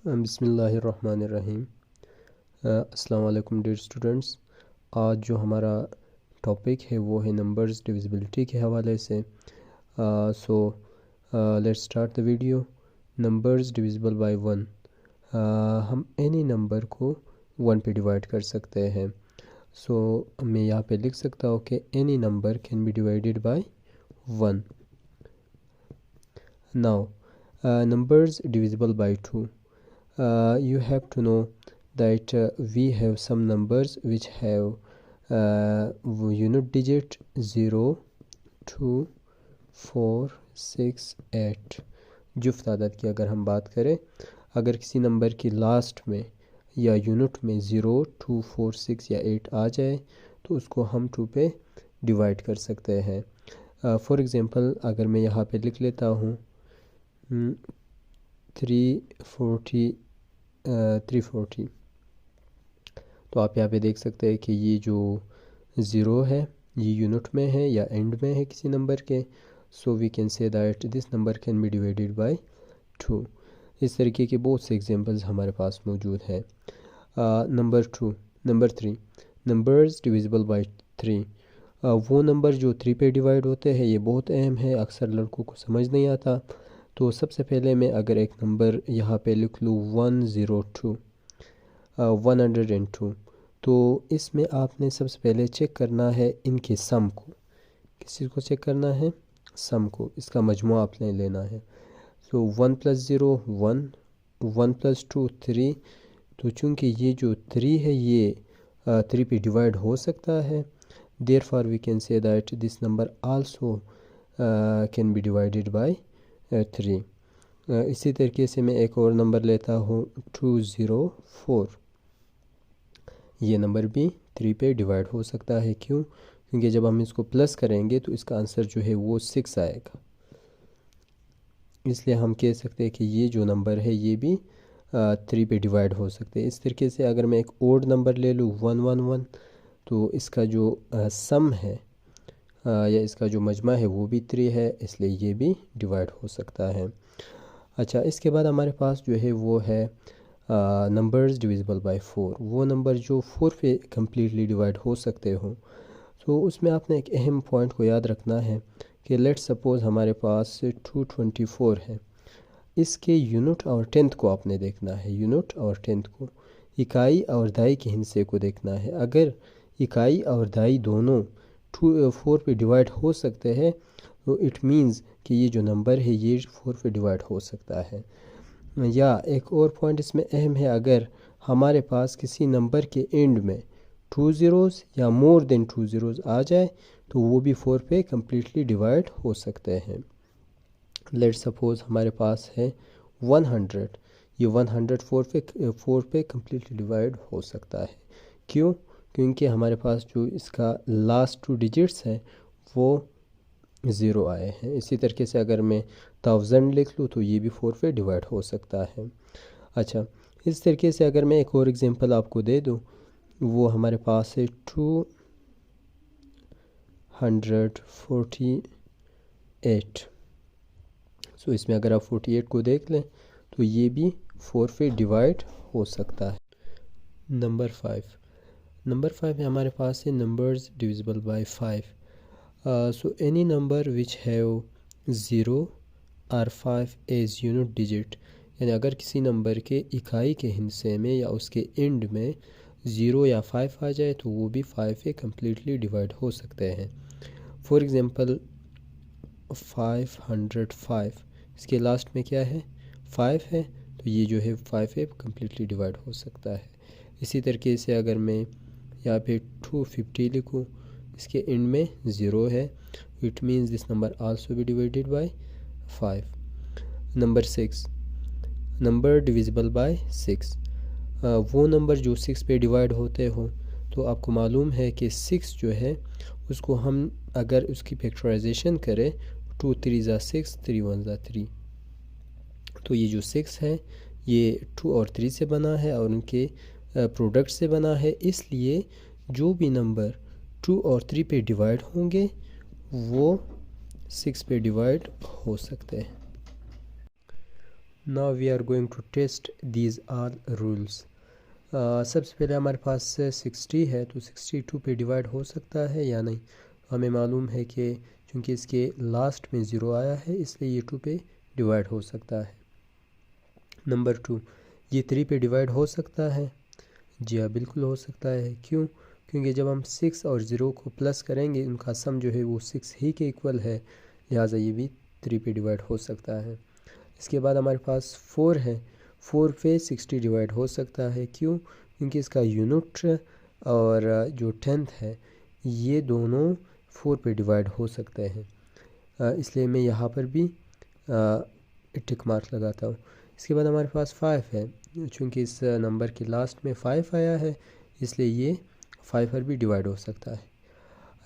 बिस्मिल्लाहिर्रहमानिर्रहीम। अस्सलाम वालेकुम डियर स्टूडेंट्स। आज जो हमारा टॉपिक है वो है नंबर्स डिविजिबिलिटी के हवाले से। So let's start the video. Numbers divisible by one. हम एनी नंबर को वन पे डिवाइड कर सकते हैं। सो मैं यहाँ पे लिख सकता हूँ कि any number can be divided by one. Now numbers divisible by 2. You have to know that we have some numbers which have unit digit 0, 2, 4, 6, 8। जुफ्त आदत की अगर हम बात करें, अगर किसी नंबर की लास्ट में या यूनिट में 0, 2, 4, 6 या 8 आ जाए तो उसको हम 2 पे डिवाइड कर सकते हैं। फॉर एग्ज़ाम्पल अगर मैं यहाँ पे लिख लेता हूँ 340, तो आप यहाँ पे देख सकते हैं कि ये जो ज़ीरो है ये यूनिट में है या एंड में है किसी नंबर के। So we can say that this number can be divided by 2। इस तरीके के बहुत से एग्जांपल्स हमारे पास मौजूद हैं। Number 3 numbers divisible by 3। वो नंबर जो 3 पे डिवाइड होते हैं ये बहुत अहम है, अक्सर लड़कों को समझ नहीं आता। तो सबसे पहले मैं अगर एक नंबर यहाँ पे लिख लूँ 102, 102, तो इसमें आपने सबसे पहले चेक करना है इनके सम को। किस चीज़ को चेक करना है? सम को, इसका मजमू आपने लेना है। सो 1 + 0 1, 1 + 2 3। तो चूँकि ये जो 3 है ये 3 पे डिवाइड हो सकता है, therefore we can say that this number also can be divided by 3। इसी तरीके से मैं एक और नंबर लेता हूँ 204। ये नंबर भी 3 पे डिवाइड हो सकता है। क्यों? क्योंकि जब हम इसको प्लस करेंगे तो इसका आंसर जो है वो 6 आएगा। इसलिए हम कह सकते हैं कि ये जो नंबर है ये भी 3 पे डिवाइड हो सकते हैं। इस तरीके से अगर मैं एक ओड नंबर ले लूँ 111, तो इसका जो सम है या इसका जो मजमा है वो भी 3 है, इसलिए ये भी डिवाइड हो सकता है। अच्छा, इसके बाद हमारे पास जो है वो है नंबर्स डिविजिबल बाय 4। वो नंबर जो 4 पे कम्प्लीटली डिवाइड हो सकते हो। तो उसमें आपने एक अहम पॉइंट को याद रखना है कि लेट्स सपोज़ हमारे पास 224 है। इसके यूनिट और टेंथ को आपने देखना है, यूनिट और टेंथ को, इकाई और दाई के हिस्से को देखना है। अगर इकाई और दाई दोनों 4 पे डिवाइड हो सकते हैं तो इट मीन्स कि ये जो नंबर है ये 4 पे डिवाइड हो सकता है। या एक और पॉइंट इसमें अहम है, अगर हमारे पास किसी नंबर के एंड में 2 ज़ीरोज़ या मोर देन 2 ज़ीरोज़ आ जाए तो वो भी 4 पे कम्प्लीटली डिवाइड हो सकते हैं। लेट्स सपोज़ हमारे पास है 100। ये 100 4 पे कम्प्लीटली डिवाइड हो सकता है। क्यों? क्योंकि हमारे पास जो इसका लास्ट 2 डिजिट्स हैं वो 0 आए हैं। इसी तरीके से अगर मैं 1000 लिख लूँ तो ये भी 4 पे डिवाइड हो सकता है। अच्छा, इस तरीके से अगर मैं एक और एग्जांपल आपको दे दूँ, वो हमारे पास है 248। सो इसमें अगर आप 48 को देख लें तो ये भी 4 पे डिवाइड हो सकता है। नंबर 5 में हमारे पास है numbers divisible by 5। So any number which have 0 or 5 as unit digit, यानी अगर किसी नंबर के इकाई के हिस्से में या उसके एंड में 0 या 5 आ जाए तो वो भी 5 पे कम्प्लीटली डिवाइड हो सकते हैं। फॉर एग्ज़ाम्पल 505, इसके लास्ट में क्या है? 5 है, तो ये जो है 5 पे कम्प्लीटली डिवाइड हो सकता है। इसी तरीके से अगर मैं यहाँ पे 250 लिखूँ, इसके एंड में 0 है, it means this number also be divided bye 5। Number 6 number divisible by 6। वो नंबर जो 6 पे डिवाइड होते हो, तो आपको मालूम है कि 6 जो है उसको हम अगर उसकी फैक्टराइजेशन करें 2 3 ज़ा 6, 3 1 ज़ा 3, तो ये जो 6 है ये 2 और 3 से बना है और उनके प्रोडक्ट से बना है। इसलिए जो भी नंबर 2 और 3 पे डिवाइड होंगे वो 6 पे डिवाइड हो सकते हैं। Now we are going to test these all rules. सबसे पहले हमारे पास 60 है, तो 62 पे डिवाइड हो सकता है या नहीं। हमें मालूम है कि चूँकि इसके लास्ट में ज़ीरो आया है इसलिए ये 2 पे डिवाइड हो सकता है। नंबर 2, ये 3 पे डिवाइड हो सकता है। जी हाँ, बिल्कुल हो सकता है। क्यों? क्योंकि जब हम 6 और 0 को प्लस करेंगे उनका सम जो है वो 6 ही के इक्वल है, लिहाजा ये भी 3 पे डिवाइड हो सकता है। इसके बाद हमारे पास 4 है, 4 पे 60 डिवाइड हो सकता है। क्यों? क्योंकि इसका यूनिट और जो 10th है ये दोनों 4 पे डिवाइड हो सकते हैं, इसलिए मैं यहाँ पर भी टिक मार्क लगाता हूँ। इसके बाद हमारे पास 5 है, चूँकि इस नंबर के लास्ट में 5 आया है इसलिए ये 5 पर भी डिवाइड हो सकता है।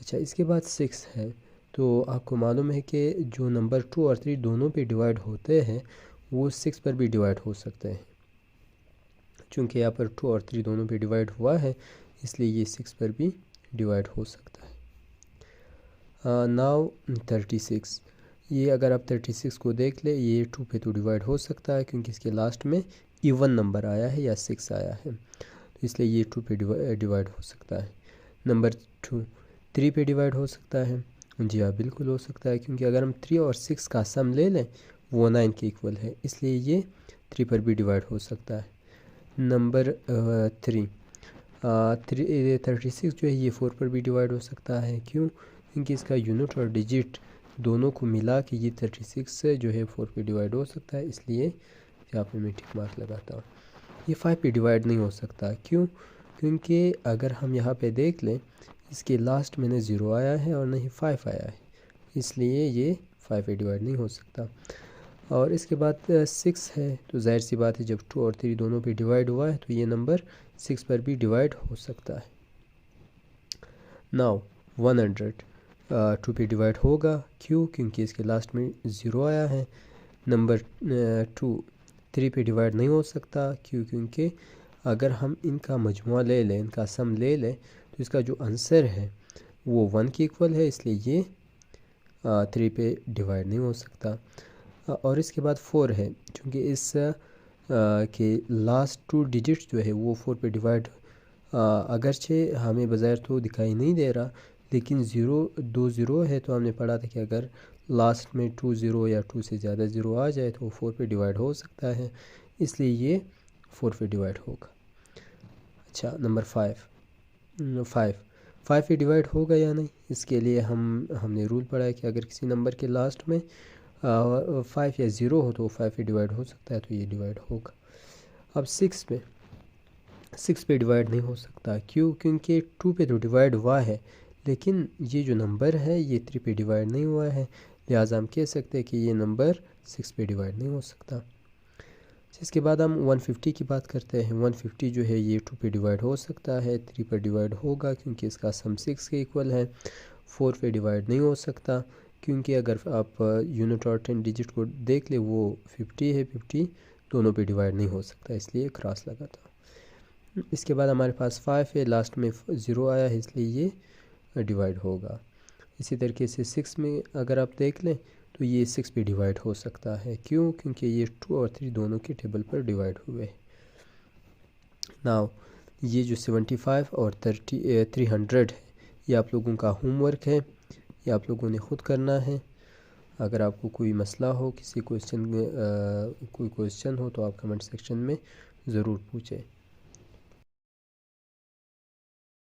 अच्छा, इसके बाद 6 है, तो आपको मालूम है कि जो नंबर 2 और 3 दोनों पे डिवाइड होते हैं वो 6 पर भी डिवाइड हो सकते हैं। चूँकि यहाँ पर 2 और 3 दोनों पे डिवाइड हुआ है इसलिए ये 6 पर भी डिवाइड हो सकता है। नाउ 36, ये अगर आप 36 को देख ले, ये 2 पे तो डिवाइड हो सकता है क्योंकि इसके लास्ट में इवन नंबर आया है या 6 आया है, तो इसलिए ये 2 पे डिवाइड हो सकता है। नंबर 2, 3 पे डिवाइड हो सकता है। जी हाँ, बिल्कुल हो सकता है क्योंकि अगर हम 3 और 6 का सम ले लें वो 9 के इक्वल है, इसलिए ये 3 पर भी डिवाइड हो सकता है। नंबर 36 जो है ये 4 पर भी डिवाइड हो सकता है। क्यों? क्योंकि इसका यूनिट और डिजिट दोनों को मिला के ये 36 जो है 4 पे डिवाइड हो सकता है, इसलिए यहाँ पे मैं टिक मार्क लगाता हूँ। ये 5 पे डिवाइड नहीं हो सकता। क्यों? क्योंकि अगर हम यहाँ पे देख लें इसके लास्ट में न 0 आया है और न ही 5 आया है, इसलिए ये 5 पे डिवाइड नहीं हो सकता। और इसके बाद 6 है, तो जाहिर सी बात है जब 2 और 3 दोनों पे डिवाइड हुआ है तो ये नंबर 6 पर भी डिवाइड हो सकता है। नाउ 100 2 पे डिवाइड होगा। क्यों? क्योंकि इसके लास्ट में 0 आया है। नंबर 2 3 पे डिवाइड नहीं हो सकता। क्यों? क्योंकि अगर हम इनका मजमुआ ले लें, इनका सम ले लें, तो इसका जो आंसर है वो 1 के इक्वल है, इसलिए ये 3 पे डिवाइड नहीं हो सकता। और इसके बाद 4 है, क्योंकि इस के लास्ट 2 डिजिट्स जो है वो 4 पे डिवाइड अगरचे हमें बज़ाहिर तो दिखाई नहीं दे रहा, लेकिन 2 ज़ीरो है, तो हमने पढ़ा था कि अगर लास्ट में 2 ज़ीरो या 2 से ज़्यादा ज़ीरो आ जाए तो वो 4 पे डिवाइड हो सकता है, इसलिए ये 4 पे डिवाइड होगा। अच्छा, नंबर 5 पे डिवाइड होगा या नहीं, इसके लिए हमने रूल पढ़ा है कि अगर किसी नंबर के लास्ट में 5 या 0 हो तो 5 पे डिवाइड हो सकता है, तो ये डिवाइड होगा। अब 6 पे डिवाइड नहीं हो सकता। क्यों? क्योंकि 2 पे तो डिवाइड हुआ है, लेकिन ये जो नंबर है ये 3 पे डिवाइड नहीं हुआ है, लिहाजा हम कह सकते हैं कि ये नंबर 6 पे डिवाइड नहीं हो सकता। इसके बाद हम 150 की बात करते हैं। 150 जो है ये 2 पे डिवाइड हो सकता है, 3 पर डिवाइड होगा क्योंकि इसका सम 6 के इक्वल है। 4 पे डिवाइड नहीं हो सकता क्योंकि अगर आप यूनिट और 10 डिजिट को देख ले वो 50 है, 50 दोनों पे डिवाइड नहीं हो सकता, इसलिए क्रॉस लगाता। इसके बाद हमारे पास 5 है, लास्ट में 0 आया है इसलिए ये डिवाइड होगा। इसी तरीके से 6 में अगर आप देख लें तो ये 6 पे डिवाइड हो सकता है। क्यों? क्योंकि ये 2 और 3 दोनों के टेबल पर डिवाइड हुए। नाउ ये जो 75 और 300 है ये आप लोगों का होमवर्क है, ये आप लोगों ने ख़ुद करना है। अगर आपको कोई मसला हो, कोई क्वेश्चन हो तो आप कमेंट सेक्शन में ज़रूर पूछें।